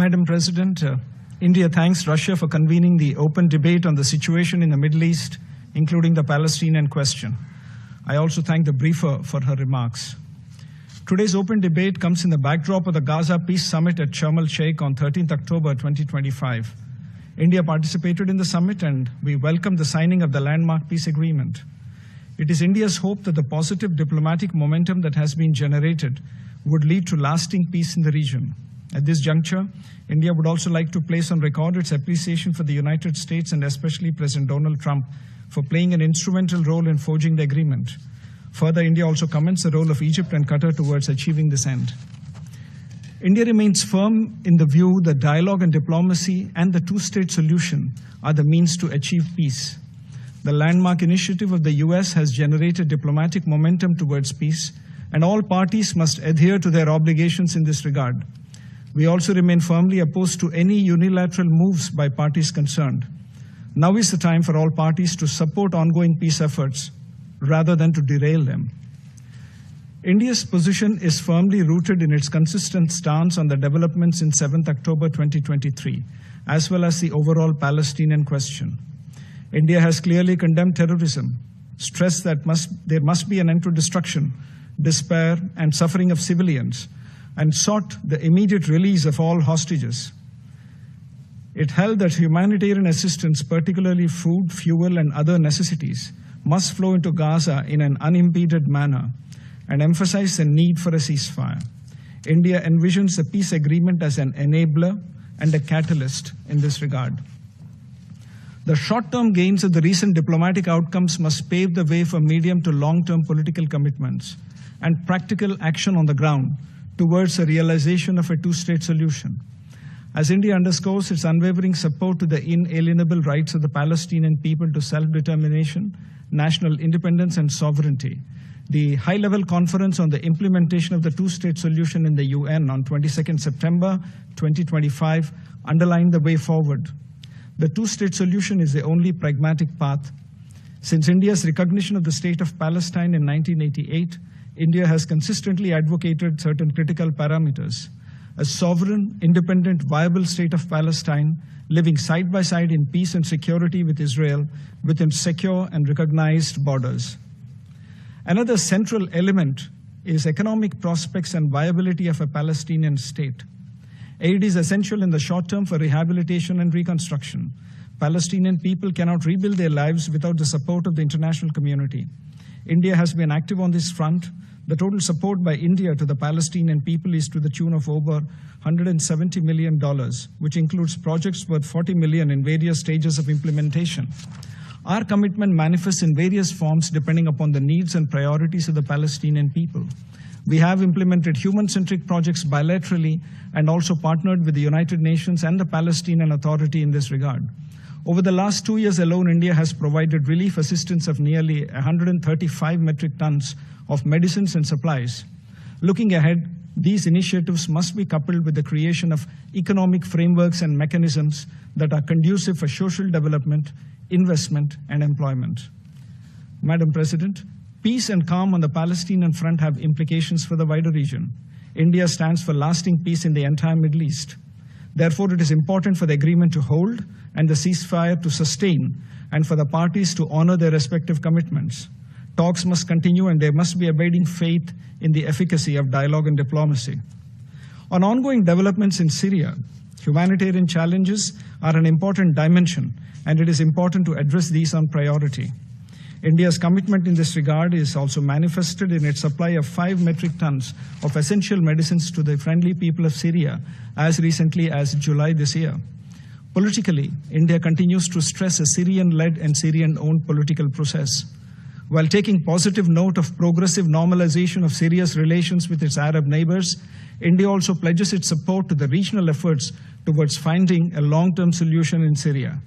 Madam President, India thanks Russia for convening the open debate on the situation in the Middle East, including the Palestinian question. I also thank the briefer for her remarks. Today's open debate comes in the backdrop of the Gaza Peace Summit at Sharm el-Sheikh on 13th October 2025. India participated in the summit and we welcome the signing of the landmark peace agreement. It is India's hope that the positive diplomatic momentum that has been generated would lead to lasting peace in the region. At this juncture, India would also like to place on record its appreciation for the United States and especially President Donald Trump for playing an instrumental role in forging the agreement. Further, India also commends the role of Egypt and Qatar towards achieving this end. India remains firm in the view that dialogue and diplomacy and the two-state solution are the means to achieve peace. The landmark initiative of the US has generated diplomatic momentum towards peace, and all parties must adhere to their obligations in this regard. We also remain firmly opposed to any unilateral moves by parties concerned. Now is the time for all parties to support ongoing peace efforts rather than to derail them. India's position is firmly rooted in its consistent stance on the developments in 7th October 2023, as well as the overall Palestinian question. India has clearly condemned terrorism, stressed that there must be an end to destruction, despair, and suffering of civilians, and sought the immediate release of all hostages. It held that humanitarian assistance, particularly food, fuel, and other necessities, must flow into Gaza in an unimpeded manner and emphasized the need for a ceasefire. India envisions the peace agreement as an enabler and a catalyst in this regard. The short-term gains of the recent diplomatic outcomes must pave the way for medium to long-term political commitments and practical action on the ground towards the realization of a two-state solution. As India underscores its unwavering support to the inalienable rights of the Palestinian people to self-determination, national independence, and sovereignty, the high-level conference on the implementation of the two-state solution in the UN on 22nd September 2025 underlined the way forward. The two-state solution is the only pragmatic path. Since India's recognition of the state of Palestine in 1988, India has consistently advocated certain critical parameters: a sovereign, independent, viable state of Palestine, living side by side in peace and security with Israel within secure and recognized borders. Another central element is economic prospects and viability of a Palestinian state. Aid is essential in the short term for rehabilitation and reconstruction. Palestinian people cannot rebuild their lives without the support of the international community. India has been active on this front. The total support by India to the Palestinian people is to the tune of over $170 million, which includes projects worth $40 million in various stages of implementation. Our commitment manifests in various forms depending upon the needs and priorities of the Palestinian people. We have implemented human-centric projects bilaterally and also partnered with the United Nations and the Palestinian Authority in this regard. Over the last 2 years alone, India has provided relief assistance of nearly 135 metric tons of medicines and supplies. Looking ahead, these initiatives must be coupled with the creation of economic frameworks and mechanisms that are conducive for social development, investment, and employment. Madam President, peace and calm on the Palestinian front have implications for the wider region. India stands for lasting peace in the entire Middle East. Therefore, it is important for the agreement to hold and the ceasefire to sustain, and for the parties to honor their respective commitments. Talks must continue and there must be abiding faith in the efficacy of dialogue and diplomacy. On ongoing developments in Syria, humanitarian challenges are an important dimension, and it is important to address these on priority. India's commitment in this regard is also manifested in its supply of 5 metric tons of essential medicines to the friendly people of Syria as recently as July this year. Politically, India continues to stress a Syrian-led and Syrian-owned political process. While taking positive note of progressive normalization of Syria's relations with its Arab neighbors, India also pledges its support to the regional efforts towards finding a long-term solution in Syria.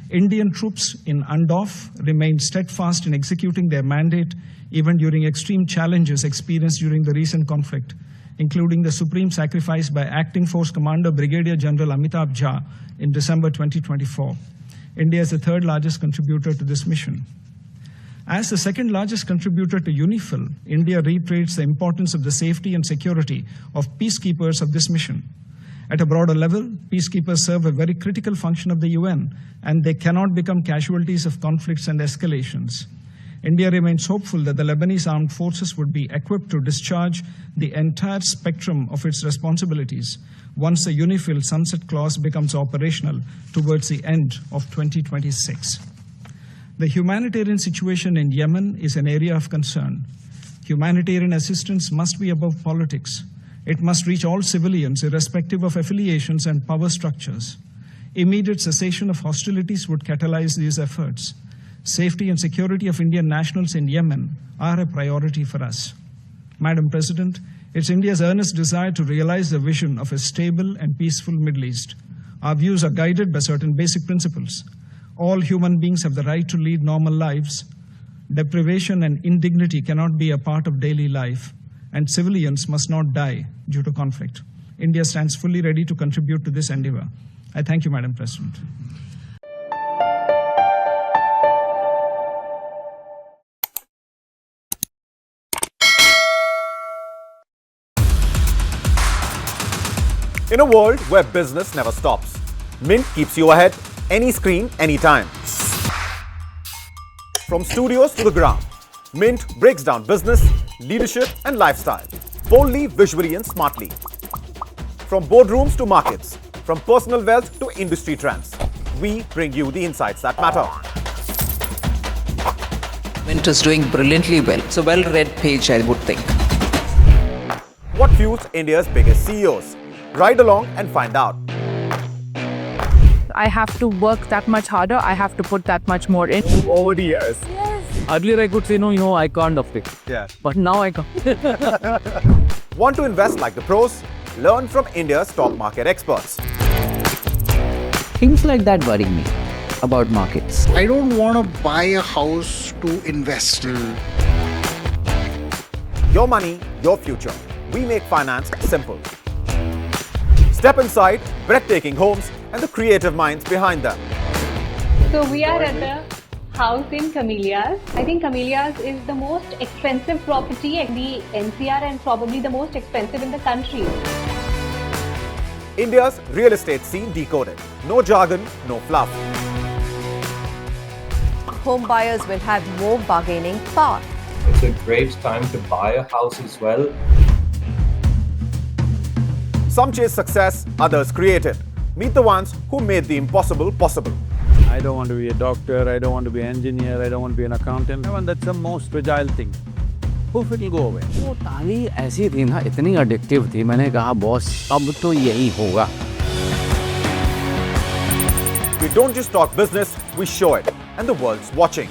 Indian troops in Andof remain steadfast in executing their mandate even during extreme challenges experienced during the recent conflict, including the supreme sacrifice by Acting Force Commander Brigadier General Amitabh Jha in December 2024. India is the third largest contributor to this mission. As the second largest contributor to UNIFIL, India reiterates the importance of the safety and security of peacekeepers of this mission. At a broader level, peacekeepers serve a very critical function of the UN, and they cannot become casualties of conflicts and escalations. India remains hopeful that the Lebanese armed forces would be equipped to discharge the entire spectrum of its responsibilities once the UNIFIL sunset clause becomes operational towards the end of 2026. The humanitarian situation in Yemen is an area of concern. Humanitarian assistance must be above politics. It must reach all civilians, irrespective of affiliations and power structures. Immediate cessation of hostilities would catalyze these efforts. Safety and security of Indian nationals in Yemen are a priority for us. Madam President, it's India's earnest desire to realize the vision of a stable and peaceful Middle East. Our views are guided by certain basic principles. All human beings have the right to lead normal lives. Deprivation and indignity cannot be a part of daily life, and civilians must not die due to conflict. India stands fully ready to contribute to this endeavor. I thank you, Madam President. In a world where business never stops, Mint keeps you ahead, any screen, anytime. From studios to the ground, Mint breaks down business, leadership and lifestyle, boldly, visually and smartly. From boardrooms to markets, from personal wealth to industry trends, we bring you the insights that matter. Mint is doing brilliantly well. It's a well-read page, I would think. What fuels India's biggest CEOs? Ride along and find out. I have to work that much harder. I have to put that much more in. Over the years. Yes. Earlier I could say, no, I can't afford it. Yeah. But now I can. Want to invest like the pros? Learn from India's stock market experts. Things like that worry me about markets. I don't want to buy a house to invest. Your money, your future. We make finance simple. Step inside breathtaking homes and the creative minds behind them. So we are at the house in Camellias. I think Camellias is the most expensive property in the NCR and probably the most expensive in the country. India's real estate scene decoded. No jargon, no fluff. Home buyers will have more bargaining power. It's a great time to buy a house as well. Some chase success, others create it. Meet the ones who made the impossible possible. I don't want to be a doctor, I don't want to be an engineer, I don't want to be an accountant. And that's the most fragile thing. Poof, it will go away. वो ताली ऐसी थी ना, इतनी addictive थी, मैंने कहा boss अब तो यही होगा. We don't just talk business, we show it. And the world's watching.